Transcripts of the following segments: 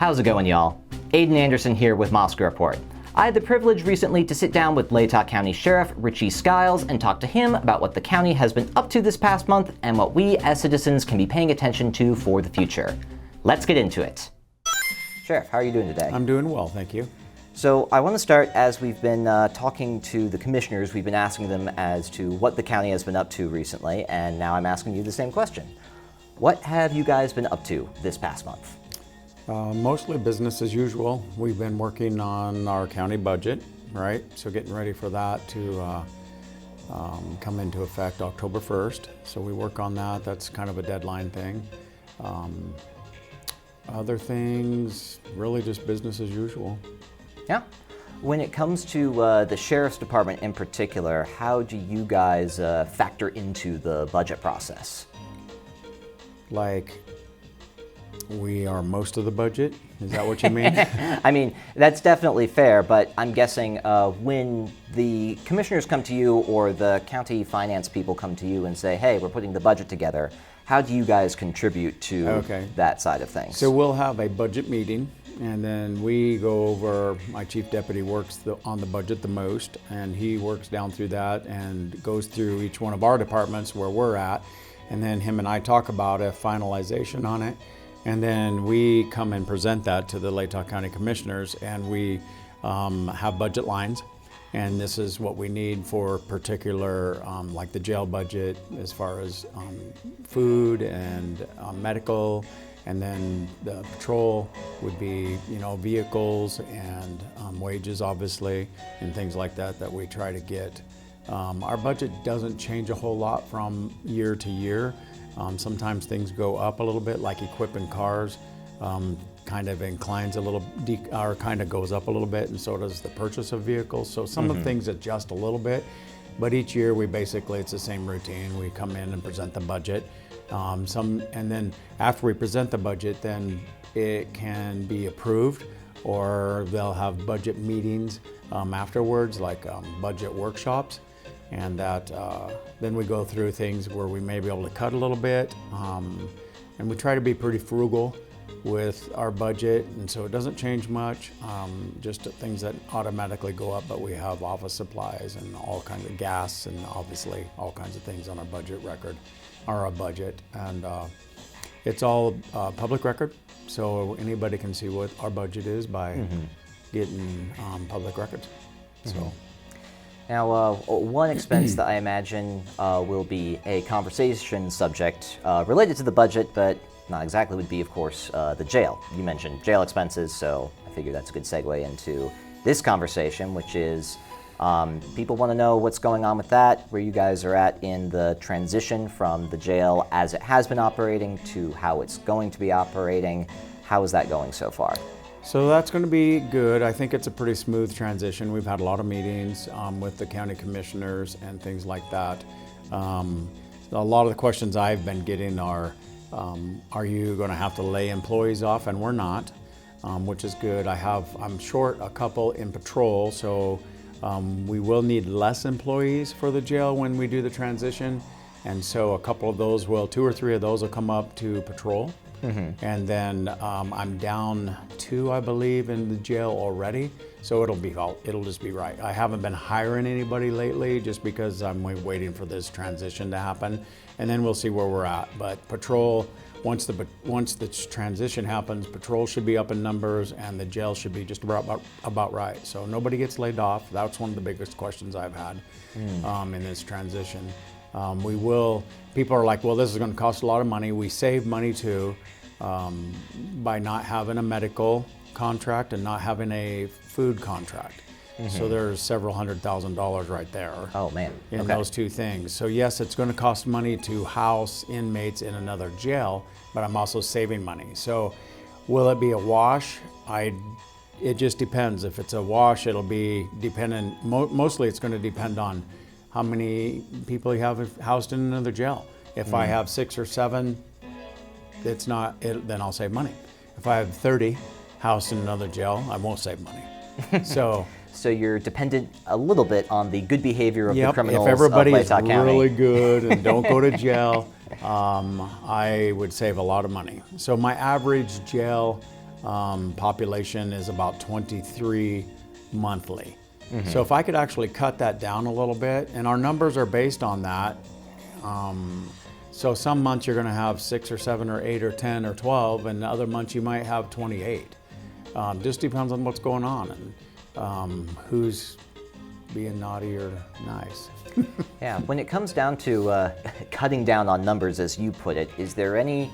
How's it going, y'all? Aiden Anderson here with Moscow Report. I had the privilege recently to sit down with Latah County Sheriff Richie Skiles and talk to him about what the county has been up to this past month and what we as citizens can be paying attention to for the future. Let's get into it. Sheriff, how are you doing today? I'm doing well, thank you. So I want to start, as we've been talking to the commissioners, we've been asking them as to what the county has been up to recently, and now I'm asking you the same question. What have you guys been up to this past month? Mostly business as usual. We've been working on our county budget, right? So getting ready for that to come into effect October 1st. So we work on that. That's kind of a deadline thing. Other things, really just business as usual. Yeah. When it comes to the Sheriff's Department in particular, how do you guys factor into the budget process? Like, we are most of the budget? Is that what you mean? I mean, that's definitely fair, but I'm guessing when the commissioners come to you or the county finance people come to you and say, hey, we're putting the budget together, how do you guys contribute to that side of things? So we'll have a budget meeting, and then we go over, my chief deputy works on the budget the most, and he works down through that and goes through each one of our departments where we're at, and then him and I talk about a finalization on it. And then we come and present that to the Latah County Commissioners, and we have budget lines. And this is what we need for particular, like the jail budget, as far as food and medical. And then the patrol would be, vehicles and wages, obviously, and things like that that we try to get. Our budget doesn't change a whole lot from year to year. Sometimes things go up a little bit, like equipping cars kind of inclines a little, or kind of goes up a little bit, and so does the purchase of vehicles. So some of things adjust a little bit, but each year it's the same routine. We come in and present the budget. And then after we present the budget, then it can be approved, or they'll have budget meetings afterwards, like budget workshops. And that then we go through things where we may be able to cut a little bit, and we try to be pretty frugal with our budget, and so it doesn't change much, just things that automatically go up, but we have office supplies and all kinds of gas and obviously all kinds of things on our budget record, or our budget, and it's all public record, so anybody can see what our budget is by getting public records. So. Now, one expense that I imagine will be a conversation subject related to the budget, but not exactly, would be, of course, the jail. You mentioned jail expenses, so I figure that's a good segue into this conversation, which is people want to know what's going on with that, where you guys are at in the transition from the jail as it has been operating to how it's going to be operating. How is that going so far? So that's going to be good. I think it's a pretty smooth transition. We've had a lot of meetings with the county commissioners and things like that. A lot of the questions I've been getting are you going to have to lay employees off? And we're not, which is good. I'm short a couple in patrol, so we will need less employees for the jail when we do the transition. And so a couple of those 2 or 3 of those will come up to patrol. And then I'm down 2, I believe, in the jail already. So it'll just be right. I haven't been hiring anybody lately just because I'm waiting for this transition to happen. And then we'll see where we're at. But patrol, once the transition happens, patrol should be up in numbers and the jail should be just about right. So nobody gets laid off. That's one of the biggest questions I've had in this transition. People are like, well, this is going to cost a lot of money. We save money too by not having a medical contract and not having a food contract. So there's several $100,000 right there. Oh man! In those two things. So yes, it's going to cost money to house inmates in another jail, but I'm also saving money. So will it be a wash? It just depends. If it's a wash, it'll be dependent. Mostly, it's going to depend on how many people you have housed in another jail. If I have 6 or 7, then I'll save money. If I have 30 housed in another jail, I won't save money. So you're dependent a little bit on the good behavior of the criminals if everybody of is Latah County. really good and don't go to jail, I would save a lot of money. So my average jail Population is about 23 monthly. So if I could actually cut that down a little bit, and our numbers are based on that. So some months you're going to have 6 or 7 or 8 or 10 or 12, and other months you might have 28. Just depends on what's going on and who's being naughty or nice. Yeah, when it comes down to cutting down on numbers, as you put it, is there any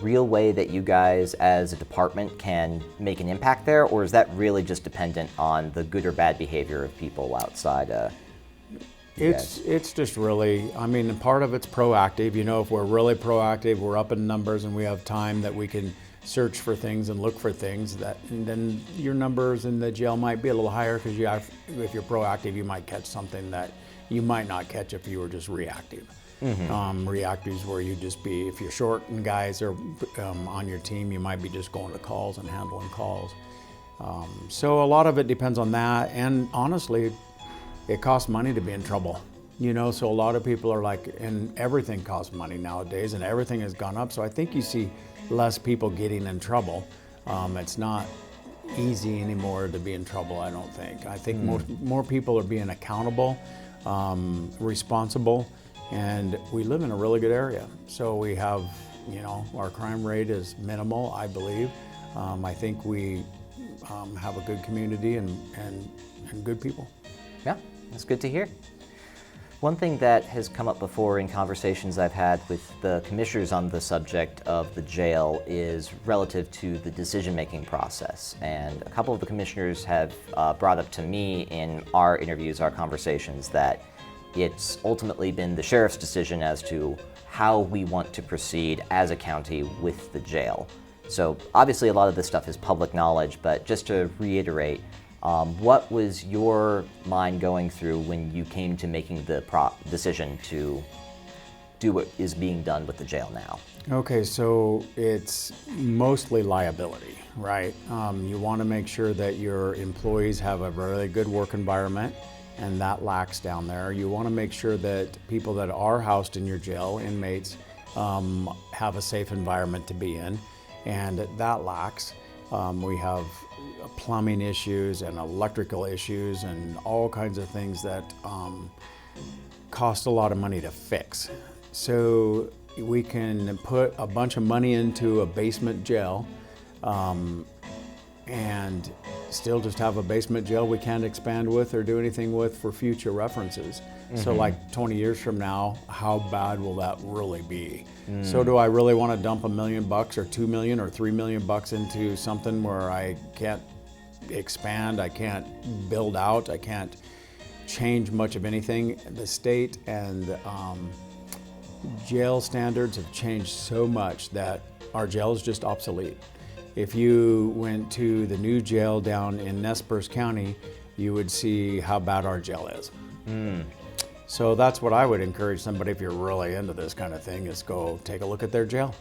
real way that you guys as a department can make an impact there, or is that really just dependent on the good or bad behavior of people outside? It's just really, I mean, part of it's proactive. You know, if we're really proactive, we're up in numbers and we have time that we can search for things and look for things, and then your numbers in the jail might be a little higher because if you're proactive, you might catch something that you might not catch if you were just reactive. Reactive is where you just be, if you're short and guys are on your team, you might be just going to calls and handling calls. So a lot of it depends on that, and honestly, it costs money to be in trouble. You know, so a lot of people are like, and everything costs money nowadays, and everything has gone up. So I think you see less people getting in trouble. It's not easy anymore to be in trouble, I don't think. I think more people are being accountable, responsible, and we live in a really good area. So we have, you know, our crime rate is minimal, I believe. I think we have a good community and good people. Yeah, that's good to hear. One thing that has come up before in conversations I've had with the commissioners on the subject of the jail is relative to the decision-making process. And a couple of the commissioners have brought up to me in our interviews, our conversations, that it's ultimately been the sheriff's decision as to how we want to proceed as a county with the jail. So obviously a lot of this stuff is public knowledge, but just to reiterate, what was your mind going through when you came to making the decision to do what is being done with the jail now? Okay, so it's mostly liability, right? You want to make sure that your employees have a really good work environment, and that lacks down there. You want to make sure that people that are housed in your jail, inmates, have a safe environment to be in, and that lacks. We have plumbing issues and electrical issues and all kinds of things that cost a lot of money to fix. So we can put a bunch of money into a basement jail and still just have a basement jail we can't expand with or do anything with for future references. So like 20 years from now, how bad will that really be? So do I really want to dump $1 million or $2 million or $3 million into something where I can't expand, I can't build out, I can't change much of anything? The state and jail standards have changed so much that our jail is just obsolete. If you went to the new jail down in Nez Perce County, you would see how bad our jail is. So that's what I would encourage somebody, if you're really into this kind of thing, is go take a look at their jail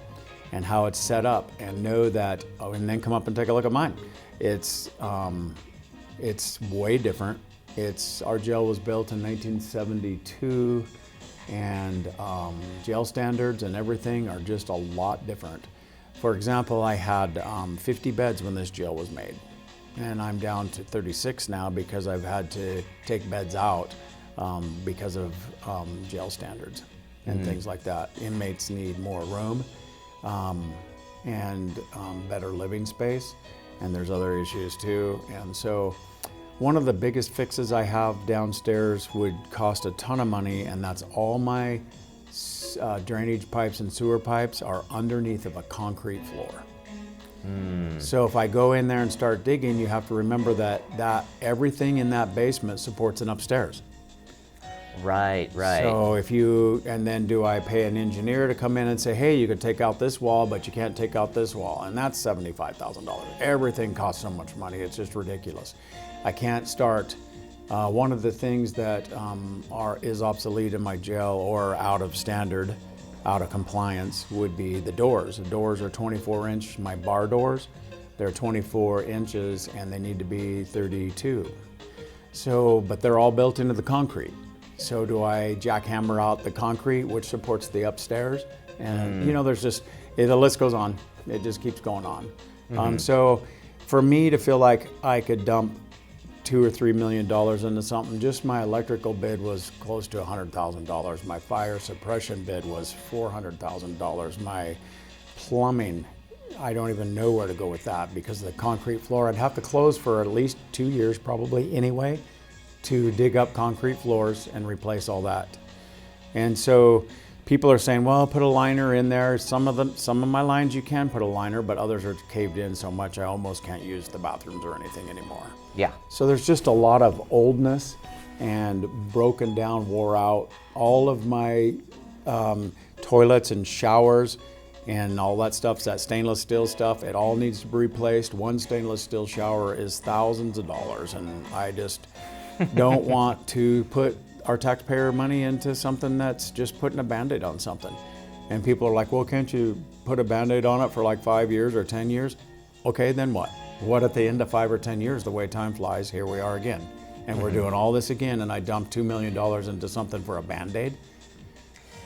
and how it's set up, and know that, and then come up and take a look at mine. It's way different. Our jail was built in 1972, and jail standards and everything are just a lot different. For example, I had 50 beds when this jail was made, and I'm down to 36 now because I've had to take beds out because of jail standards and things like that. Inmates need more room and better living space, and there's other issues too. And so one of the biggest fixes I have downstairs would cost a ton of money, and that's all my drainage pipes and sewer pipes are underneath of a concrete floor. So if I go in there and start digging, you have to remember that everything in that basement supports an upstairs. Right. So and then do I pay an engineer to come in and say, hey, you could take out this wall, but you can't take out this wall, and that's $75,000. Everything costs so much money, it's just ridiculous. I can't start. One of the things that is obsolete in my jail or out of standard, out of compliance, would be the doors. The doors are 24-inch, my bar doors. They're 24 inches and they need to be 32. So, but they're all built into the concrete. So do I jackhammer out the concrete, which supports the upstairs? And you know, there's just, the list goes on. It just keeps going on. So for me to feel like I could dump $2 or $3 million into something, just my electrical bid was close to $100,000. My fire suppression bid was $400,000. My plumbing, I don't even know where to go with that because of the concrete floor. I'd have to close for at least 2 years probably anyway to dig up concrete floors and replace all that. And so people are saying, well, put a liner in there. Some of my lines you can put a liner, but others are caved in so much I almost can't use the bathrooms or anything anymore. Yeah. So there's just a lot of oldness and broken down, wore out. All of my toilets and showers and all that stuff, that stainless steel stuff, it all needs to be replaced. One stainless steel shower is thousands of dollars, and I just don't want to put our taxpayer money into something that's just putting a Band-Aid on something. And people are like, well, can't you put a Band-Aid on it for like 5 years or 10 years? Okay, then what? What at the end of 5 or 10 years, the way time flies, here we are again. And we're doing all this again, and I dumped $2 million into something for a Band-Aid.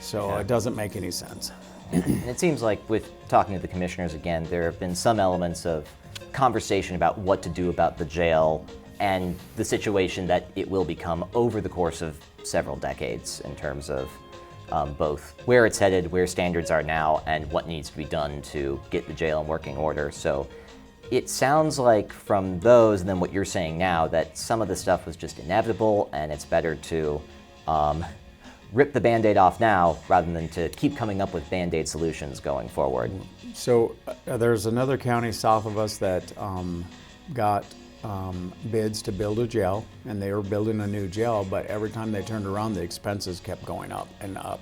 So it doesn't make any sense. And it seems like with talking to the commissioners again, there have been some elements of conversation about what to do about the jail and the situation that it will become over the course of several decades in terms of both where it's headed, where standards are now, and what needs to be done to get the jail in working order. So it sounds like from those and then what you're saying now that some of the stuff was just inevitable and it's better to rip the Band-Aid off now rather than to keep coming up with Band-Aid solutions going forward. So there's another county south of us that got bids to build a jail, and they were building a new jail, but every time they turned around, the expenses kept going up and up.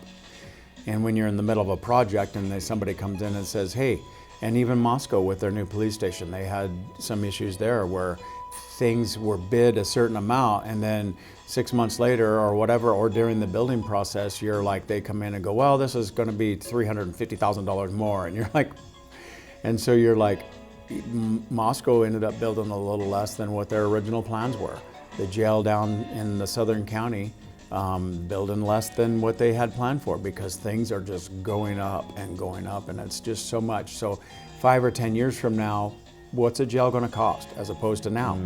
And when you're in the middle of a project and somebody comes in and says, hey, and even Moscow with their new police station, they had some issues there where things were bid a certain amount, and then 6 months later or whatever, or during the building process, you're like, they come in and go, well, this is gonna be $350,000 more. And you're like, and so you're like, Moscow ended up building a little less than what their original plans were. The jail down in the southern county building less than what they had planned for because things are just going up, and it's just so much. So 5 or 10 years from now, what's a jail going to cost as opposed to now?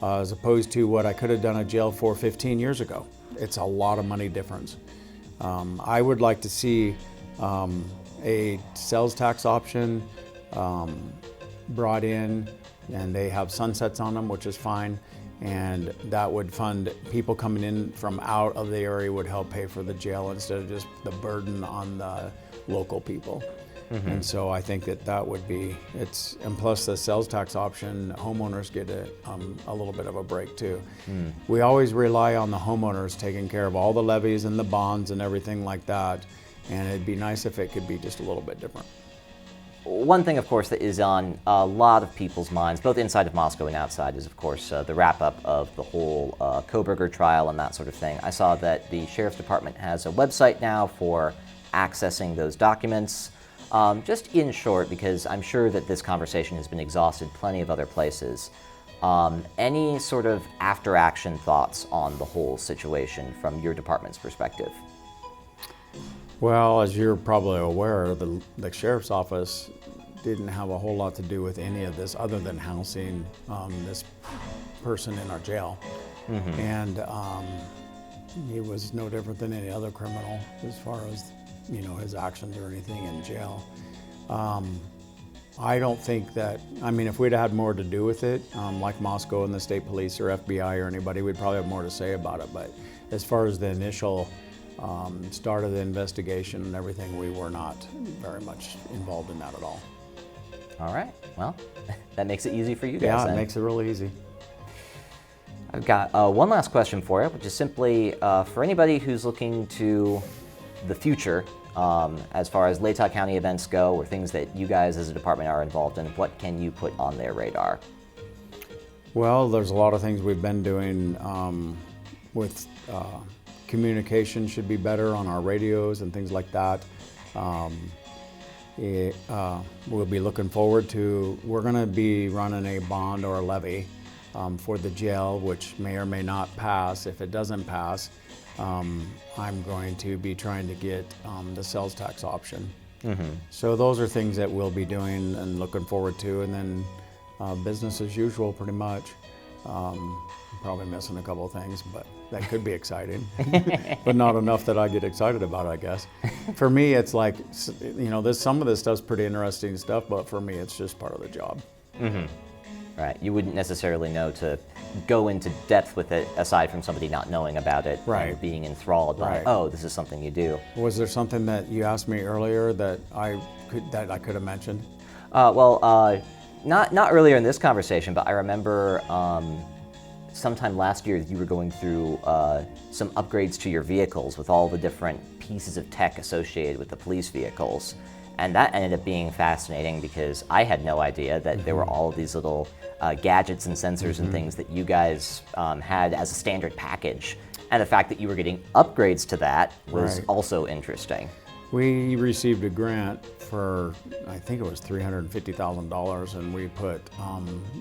As opposed to what I could have done a jail for 15 years ago. It's a lot of money difference. I would like to see a sales tax option brought in, and they have sunsets on them, which is fine. And that would fund people coming in from out of the area, would help pay for the jail instead of just the burden on the local people. And so I think that would be, and plus the sales tax option, homeowners get a little bit of a break too. We always rely on the homeowners taking care of all the levies and the bonds and everything like that. And it'd be nice if it could be just a little bit different. One thing, of course, that is on a lot of people's minds, both inside of Moscow and outside, is, of course, the wrap-up of the whole Koberger trial and that sort of thing. I saw that the Sheriff's Department has a website now for accessing those documents. Just in short, because I'm sure that this conversation has been exhausted plenty of other places, any sort of after-action thoughts on the whole situation from your department's perspective? Well, as you're probably aware, the Sheriff's Office didn't have a whole lot to do with any of this other than housing this person in our jail. And he was no different than any other criminal as far as, his actions or anything in jail. I don't think that, if we'd had more to do with it, like Moscow and the state police or FBI or anybody, we'd probably have more to say about it. But as far as the initial start of the investigation and everything, we were not very much involved in that at all. All right. Well, that makes it easy for you guys. Yeah, then. It makes it really easy. I've got one last question for you, which is simply for anybody who's looking to the future as far as Latah County events go, or things that you guys as a department are involved in. What can you put on their radar? Well, there's a lot of things we've been doing with communication should be better on our radios and things like that. We'll be looking forward to, we're going to be running a bond or a levy for the jail, which may or may not pass. If it doesn't pass, I'm going to be trying to get the sales tax option. So those are things that we'll be doing and looking forward to, and then business as usual pretty much. Probably missing a couple of things, but that could be exciting, but not enough that I get excited about, I guess. For me, it's like, you know, some of this stuff's pretty interesting stuff, but for me, it's just part of the job. Right. You wouldn't necessarily know to go into depth with it aside from somebody not knowing about it and being enthralled by, oh, this is something you do. Was there something that you asked me earlier that I could have mentioned? Not earlier in this conversation, but I remember sometime last year you were going through some upgrades to your vehicles with all the different pieces of tech associated with the police vehicles. And that ended up being fascinating because I had no idea that there were all of these little gadgets and sensors and things that you guys had as a standard package. And the fact that you were getting upgrades to that was also interesting. We received a grant for, I think it was $350,000, and we put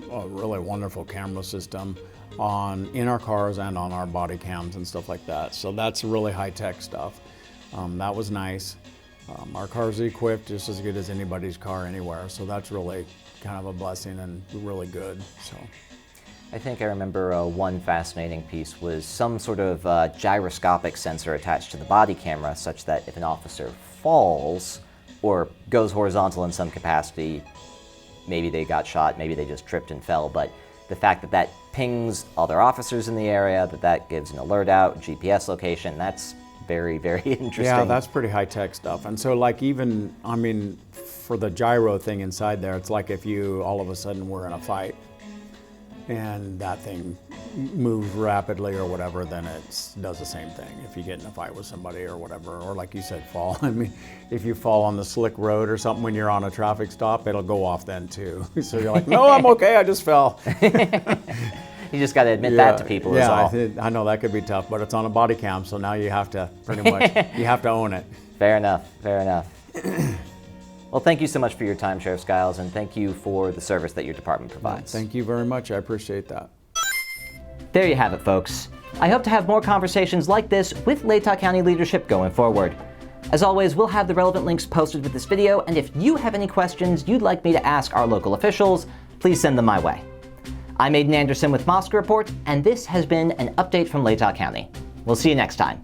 a really wonderful camera system in our cars and on our body cams and stuff like that. So that's really high-tech stuff. That was nice. Our car's equipped just as good as anybody's car anywhere, so that's really kind of a blessing and really good. So, I think I remember one fascinating piece was some sort of gyroscopic sensor attached to the body camera, such that if an officer falls or goes horizontal in some capacity, maybe they got shot, maybe they just tripped and fell, but the fact that that pings other officers in the area, that gives an alert out, GPS location, that's very, very interesting. Yeah, that's pretty high-tech stuff. And so like even, I mean, for the gyro thing inside there, it's like if you all of a sudden were in a fight and that thing moves rapidly or whatever, then it does the same thing. If you get in a fight with somebody or whatever, or like you said, fall. I mean, if you fall on the slick road or something when you're on a traffic stop, it'll go off then too. So you're like, no, I'm okay, I just fell. You just got to admit that to people is all. I know that could be tough, but it's on a body cam, so now you have to pretty much, you have to own it. Fair enough, fair enough. Well, thank you so much for your time, Sheriff Skiles, and thank you for the service that your department provides. Thank you very much, I appreciate that. There you have it, folks. I hope to have more conversations like this with Latah County leadership going forward. As always, we'll have the relevant links posted with this video, and if you have any questions you'd like me to ask our local officials, please send them my way. I'm Aiden Anderson with Mosque Report, and this has been an update from Latah County. We'll see you next time.